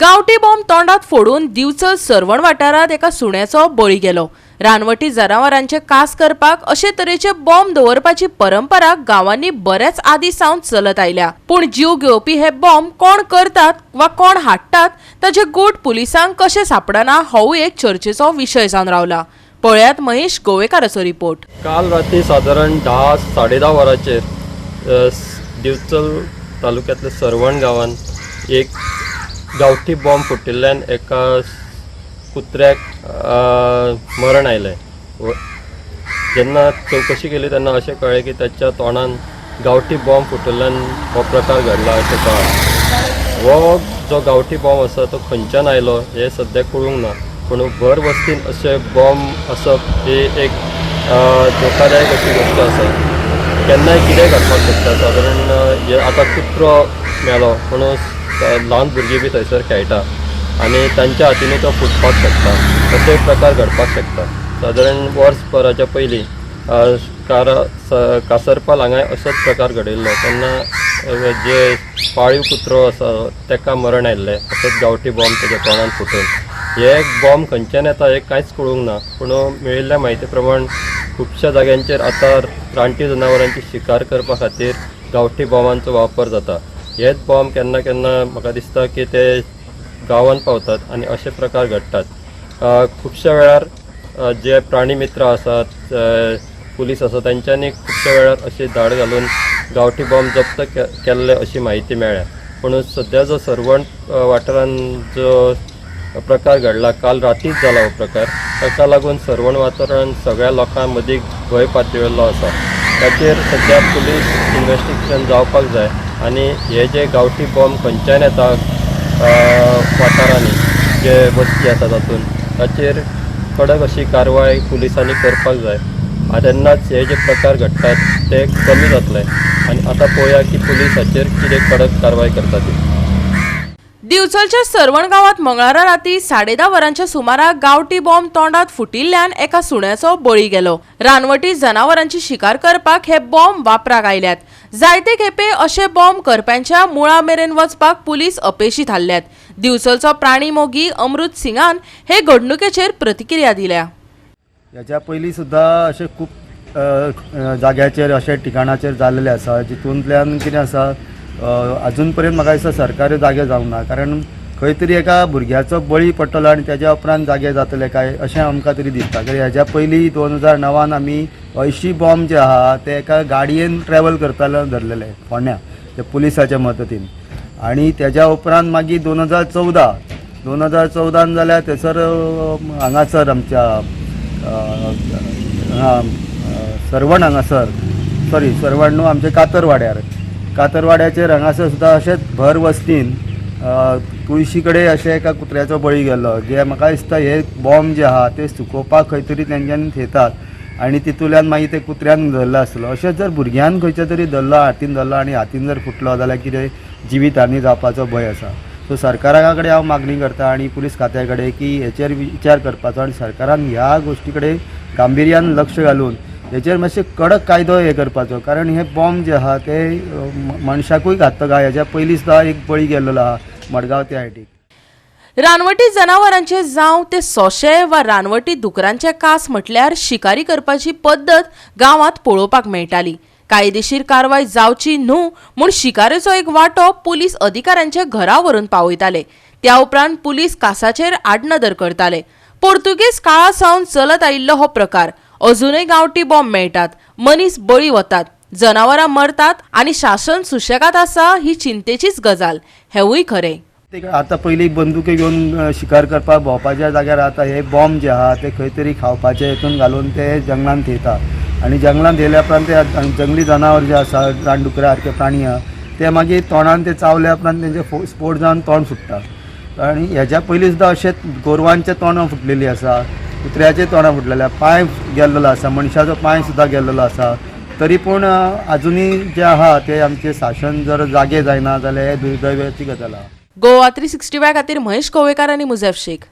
गावठी बॉम्ब तोंडात फोडून दिवचल सरवण वाठारात एका सुण्याचो बळी गेलो। रानवटी जनावरांचे कास करपाक अशे तरेचे बॉम्ब दवरपाची परंपरा गावांनी बऱ्याच आदी सावन चलत आयल्या। पण जीव घेवपी हे बॉम्ब कोण करतात वा कोण हाडटात ताचे गूढ पुलिसांक कशे सापडना हो एक चर्चेचो विषय जावन रावला। पळयात महेश गोवेकाराचो रिपोर्ट। काल रात्री साधारण 10-10:30 वरांचेर दिवचल तालुक्यातल्या सरवण गावान एक गावठी बॉम्ब फुटिल्ल्यान एका कुत्र्याक मरण आयलें। जेन्ना चौकशी केली तेन्ना अशें कळ्ळें की त्याच्या तोंडान गावठी बॉम्ब फुटिल्ल्यान हो प्रकार घडला अशें कळ्ळें। हो जो गावठी बॉम्ब आसा तो खंयच्यान आयलो हें सद्याक कळूंक ना, पूण भर वस्तीन अशे बॉम्ब आसप ही एक धोकादायक अशी गोश्ट आसा। केन्नाय कितेंय घडपाक शकता। सादारण आतां कुत्रो मेलो पूण ल्हान भुरगीं बी थंयसर खेळटा आनी तांच्या हातीनूय तो फुटपाक शकता, अशे प्रकार घडपाक शकता। सादारण वर्सभराच्या पयलीं कासरपाल हांगा असोच प्रकार घडिल्लो, तेन्ना जे पाळीव कुत्रो आसा ताका मरण आयिल्लें असोच गावठी बॉम्ब ताच्या तोंडान फुटून। हे बॉम्ब खंयच्यान येता हें कांयच कळूंक ना, पूण मेळिल्ल्या म्हायती प्रमाण खुबश्या जाग्यांचेर आतां रानटी जनावरांची शिकार करपा खातीर गावठी बॉम्बांचो वापर जाता। हेच बॉम्ब केन्ना केन्ना म्हाका दिसता की ते गांवांत पावतात आनी अशे प्रकार घडटात। खुबश्या वेळार जे प्राणी मित्र आसात, पुलीस आसा, तांच्यांनी खुबश्या वेळार अशी धाड घालून गावठी बॉम्ब जप्त केल्ले अशी म्हायती मेळ्ळ्या। पूण सद्या जो सरवण वाठारांत जो प्रकार घडला, काल रातीच जाला हो प्रकार, ताका लागून सरवण वाठारांत सगळ्या लोकां मदीं भंय पातळिल्लो आसा। ताचेर सद्या पुलीस इन्व्हेस्टिगेशन जावपाक जाय आनी हे जे गावठी बॉम्ब खंयच्यान येता वाठारांनी जे वस्ती आसा तातूंत, ताचेर कडक अशी कारवाय पुलिसांनी करपाक जाय। तेन्नाच हे जे प्रकार घडटात ते कमी जातले आनी आतां पळोवया की पुलीस हाचेर कितें कडक कारवाय करता ती। दिवचलच्या सरवण गावात मंगळारा राती 10:30 वरांच्या सुमाराक गावठी बॉम्ब तोंडात फुटिल्ल्यान एका सुण्याचो बळी गेलो। रानवटी जनावरांची शिकार करपाक हे बॉम्ब वापराक आयल्यात। जायते खेपे अशे बॉम्ब करप्यांच्या मुळा मेरेन वचपाक पुलीस अपेशी थारल्यात। दिवचलचो प्राणी मोगी अमृत सिंगान हे घडणुकेचेर प्रतिक्रिया दिल्या। याच्या पयलीं सुद्दां अशे खूब जाग्याचेर अशे ठिकाणाचेर जाल्ले आसा, जितूंतल्यान कितें आसा अजून पर्यंत म्हाका दिसता सरकारी जागे जावंक ना, कारण खंय तरी एका भुरग्याचो बळी पडटलो आनी तेज्या उपरांत जागे जातले काय अशें आमकां तरी दिसता। कारण हेज्या पयलीं 2009 आमी 80 बॉम्ब जे आहा ते एका गाडयेन ट्रॅवल करताले धरलेले फोंड्या ते पुलिसाच्या मदतीन। आनी तेज्या उपरांत मागीर 2014 जाल्यार थंयसर हांगासर आमच्या सरवण हांगासर सरवण न्हू, आमचे कातरवाड्याचेर हांगासर सुद्दां अशेंच भर वस्तीन तुळशी कडेन अशें एका कुत्र्याचो बळी गेल्लो। जे म्हाका दिसता हे बॉम्ब जे आहा ते सुकोवपाक खंय तरी तेंच्यांनी थेतात आनी तितूंतल्यान मागीर ते कुत्र्यान धरलो आसलो। अशेंच जर भुरग्यान खंयच्या तरी धरलो, हातीन धरलो आनी हातीन जर फुटलो जाल्यार कितें जिवीत हानी जावपाचो भंय आसा। सो सरकारा कडेन हांव मागणी करता आनी पुलीस खात्या कडेन की हेचेर विचार करपाचो आनी सरकारान ह्या गोश्टी कडेन गांभीर्यान लक्ष घालून हेचेर मातशें कडक कायदो हे करपाचो। कारण हे बॉम्ब जे आहा ते मनशाकूय घातक आहा। हेज्या पयलीं सुद्दां एक बळी गेल्लो आहा मडगांव त्या हायटीक। रानवटी जनावरांचे जावं ते सोंशे वा रानवटी दुकरांचे कास म्हटल्यार शिकारी करपाची पद्दत गांवांत पळोवपाक मेळटाली। कायदेशीर कारवाय जावची न्हू म्हूण शिकारेचो एक वांटो पुलीस अधिकाऱ्यांच्या घरा व्हरून पावयताले। त्या उपरांत पुलीस कासाचेर आडनदर करताले। पोर्तुगीज काळा सावन चलत आयिल्लो हो प्रकार। अजूनय गावठी बॉम्ब मेळटात, मनीस बळी वतात, जनावरां मरतात आनी शासन सुशेगाद आसा ही चिंतेचीच गजाल, हेवूय खरें। आतां पयलीं बंदुके घेवन शिकार करपाक भोंवपाच्या जाग्यार आतां हे बॉम्ब जे आहा ते खंय तरी खावपाचे हितून घालून ते जंगलांत थेयता आनी जंगलांत थेयल्या उपरांत ते जंगली जनावर जे आसा, रानडुकरा सारके प्राणी आहा ते मागीर तोंडान ते चावल्या उपरांत तेंचे स्फोट जावन तोंड फुटता। आनी हेज्या पयलीं सुद्दां अशेंच गोरवांचे तोंडां फुटलेलीं आसा, कुत्र्याचे तोंडां फुटलेले, पांय गेल्लो आसा, मनशाचो पांय सुद्दां गेल्लो आसा। तरी पूण अजुनूय जे आहा ते आमचे शासन जर जागे जायना जाल्यार हे दुर्दैवाची गजाल आहा। गोवा 365 खातीर महेश गोवेकार आनी मुझेफ शेख।